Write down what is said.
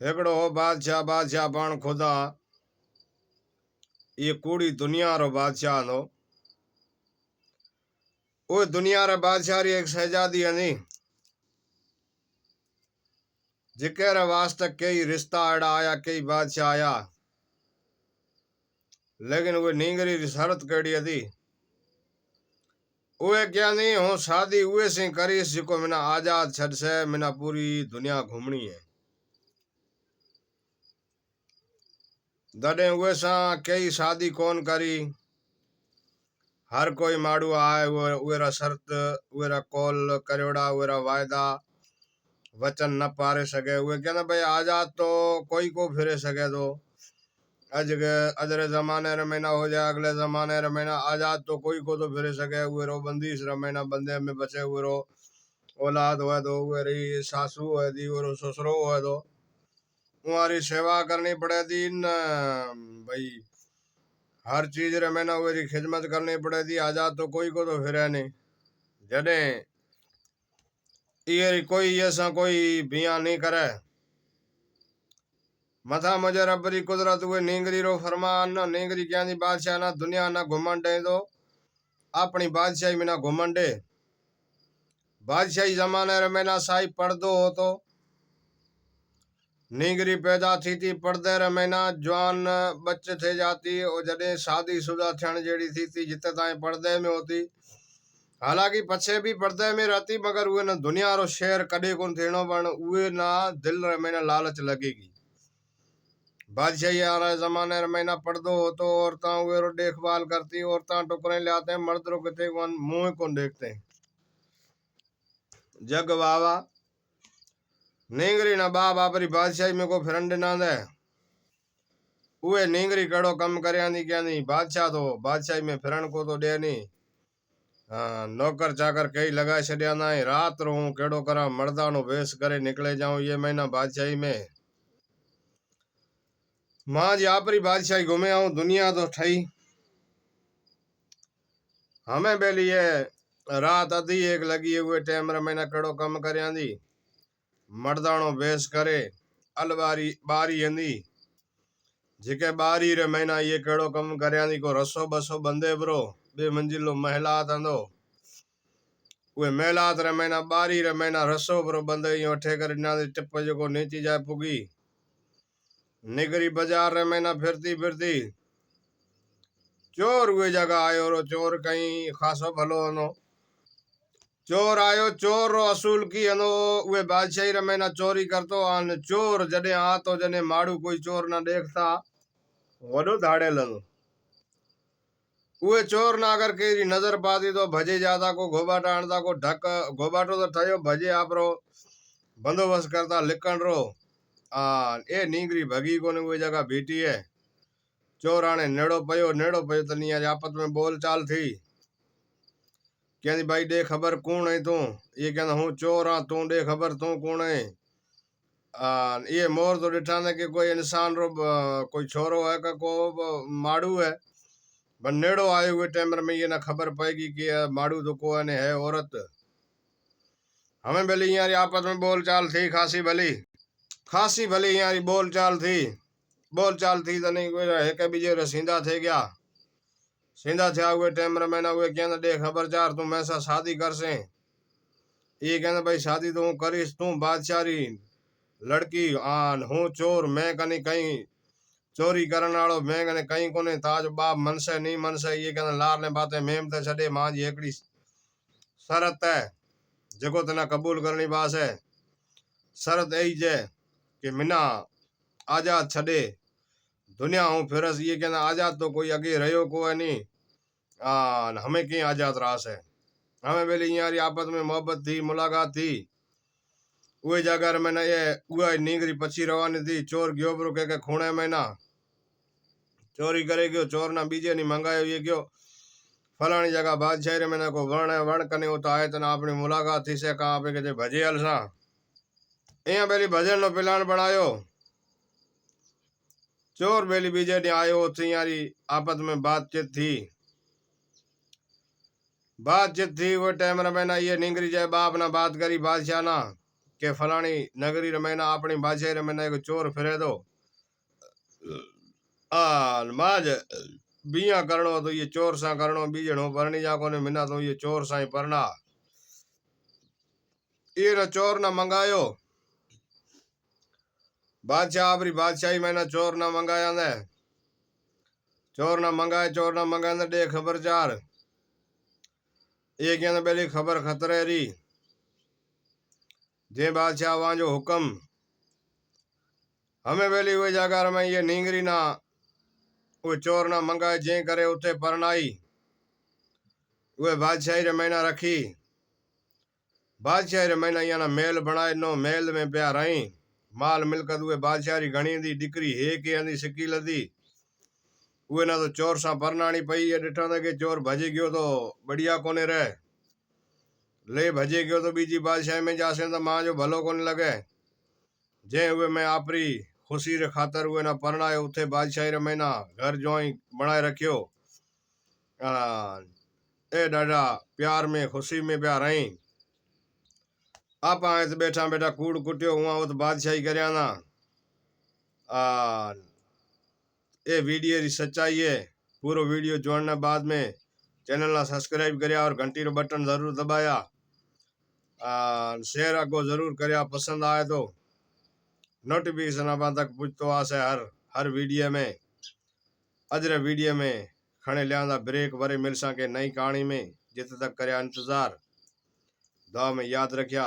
हेकड़ो हो बादशाह बादशाह पाण खुदा ये कूड़ी दुनिया रो बादशाह नो वो दुनिया रे बादशाह री एक शहजादी हनी जिके रे वास्ते कई रिश्ता अड़ा आया कई बादशाह आया लेकिन वो नींगरी री शरत कड़ी हती उहे क्या नहीं हो शादी उहे से करीस जिको मिना आजाद छड़ से मिना पूरी दुनिया घूमनी है दडे उहे सा कई शादी कौन करी हर कोई माड़ू आए उरा शर्त उरा कॉल करोड़ा उरा वायदा वचन न पारे सके उहे कहना भाई आजाद तो कोई को फिरे सके तो अजरे जमाने रे महीना हो जाए अगले जमाने रे महीना आजाद तो कोई को तो फिरे सके उहे रो बंदिश रे महीना बंदे में बचे हुए रो औलाद हुए तो उहे री सासू हुए दी उरो ससुरो हुए तो तुम्हारी सेवा करनी पड़े दी न भाई हर चीज रे महीना उहे री खिदमत करनी पड़े दी आजाद तो कोई को तो फिरे नहीं जडे ये कोई ऐसा कोई बिया नहीं करे मथा मुझे रब री कुदरत हुए नींगरी रो फरमान न नींगरी क्या नी बादशाह ना दुनिया ना घुमन दे दो अपनी बादशाही में ना घुमन दे बादशाही जमाने रे में ना साई पर्दो हो तो नींगरी पैदा थी थी पर्दे रे में ना जवान बच्चे थे जाती और जडे शादी शुदा थियण जेड़ी थी जिते ताई पर्दे में होती हालांकि पछे भी पर्दे में रहती मगर उहे न दुनिया रो शेर कदे कोन थियणो पण उहे ना दिल रे में ना लालच लगेगी बादशाही आ रहा जमाने में ना पर्दो हो तो औरतां उहे रो देखभाल करती औरतां टुकरे ले आते मर्द रो किते मुंह कौन देखते जग वावा नींगरी ना बाप आपरी बादशाही में को फिरन ना दे उहे नींगरी कड़ो कम करया नी क्या नहीं बादशाह तो बादशाही में फिरन को तो दे नहीं हाँ नौकर चाकर कई लगा छड़िया ना रात रो हूँ केड़ो करा मर्दा नो वेश करे निकले जाऊं ये महीना बादशाही में मां जी आपरी बादशाही घूमे आऊं दुनिया तो ठई हमें बेली ये रात अधी एक लगी हुए टाइम रे महीना केड़ो कम करया दी मर्दानो वेश करे अलबारी बारी हंदी जिके बारी रे महीना ये केड़ो कम करया दी को रसो बसो बंदे ब्रो बे मंजिलो महलात अंदो उहे महलात रे महीना बारी रे महीना रसो ब्रो बंदे यो ठे कर ना टिप जो नीची जाए पुगी निगरी बाजार रे महीना फिरती फिरती चोर हुए जगह आयो रो चोर कहीं खासो भलो हनो चोर आयो चोर रो असूल की हनो उहे बादशाही रे महीना चोरी करतो आन चोर जडे आ तो जने माड़ू कोई चोर ना देखता वडो धाड़े लनो उहे चोर ना अगर केरी नजर पाती तो भजे जाता को घोबाटा आणता को ढक घोबाटो तो ठयो भजे आपरो बंदोबस्त करता लिकण रो ए नींगरी भगी कोने उहे जगह भीटी है चोर आने नेड़ो पयो तनी आज आपस में बोल चाल थी कहती भाई दे खबर कौन है तू ये कहना हूँ चोर हाँ तू दे खबर तू कौन है ये मोर तो डिठा ने कि कोई इंसान रो कोई छोरो है का को माड़ू है पर नेड़ो आए हुए टाइम में ये ना खबर पाएगी कि माड़ू तो को है औरत हमें भली यार आपस में बोल चाल थी खासी भली यार बोल चाल थी तो नहीं कोई है के बीजे रसींदा थे क्या सीधा थे हुए टाइम में ना हुए कहना दे खबरचार तू मैं सा शादी कर से ये कहना भाई शादी तो हूँ करीस तू बादशाही लड़की आन हूँ चोर मैं कनी कहीं चोरी करने वालों मैं कने कहीं कोने ताज बाप मनसे नहीं मनसे ये कहना लार ने बातें मेम ते छड़े मां जी एकड़ी शरत है जको तना कबूल करनी बास है शरत यही जे कि मिना आजाद छड़े दुनिया हूँ फिरस ये कहना आजाद तो कोई अगे रहो को है नहीं हमें कहीं आजाद रास है हमें बेली यारी आपस में मोहब्बत थी मुलाकात थी उहे जगह में ना ये उहा नींगरी पछी रवानी थी चोर गयो ब्रो के खूणे में ना चोरी करे गयो चोर ना बीजे नहीं मंगायो ये गयो फलानी जगह बादशाही में ना को वण कने उतो आए तना अपनी मुलाकात थी से कहा पे के भजे अलसा इया बेली भजन नो प्लान बनायो चोर बेली बीजे ने आयो थी यारी आपस में बातचीत थी वो टाइम में ना ये नींगरी जाए बाप ना बात करी बादशाह ना के फलानी नगरी रे मैना अपनी बादशाही रे मैना एक चोर फिरे दो माज बिया करणो तो ये चोर सा करणो बीजणो परणी जा कोने मिना तो ये चोर सा ही परना ये न चोर न मंगायो बादशाह अपनी बादशाही मैंने चोर न मंगाया ने चोर न मंगाए ने दे खबर चार एक ने बेली खबर खतरे री जे बादशाह वहां जो हुक्म हमें बेली हुई जगह में ये नींगरी ना वो चोर ना मंगाए जे करे उठे परनाई वे बादशाही रे महीना रखी बादशाही रे महीना या ना मेल बनाए नो मेल में प्या रही माल मिलकत हुए बादशाह री घणी दी डिक्री है के अंदी सिकील दी वे ना तो चोर सा परनाणी पई ये डिठा था के चोर भजी गयो तो बढ़िया कोने रहे ले भजे गयो तो बीजी बादशाह में जासे तो मां जो भलो कोने लगे जे हुए मैं आपरी खुशी रे खातर हुए ना परनाए उठे बादशाही रे महीना घर जोई बनाए रखियो ए डाडा प्यार में खुशी में प्यार रही आप आए तो बैठा बैठा कूड़ कुटियो हुआ उत बादशाही करया ना ये वीडियो री सच्चाई है पूरा वीडियो जोड़ने बाद में चैनल ना सब्सक्राइब करया और घंटी रो बटन जरूर दबाया शेयर आगो जरूर करया पसंद आए तो नोटिफिकेशन आप तक पूछतो आसे हर वीडियो में अजरे वीडियो में खणे लिया ब्रेक वरे मिल सके नई कहानी में जित तक करया इंतजार दुआ में याद रखिया।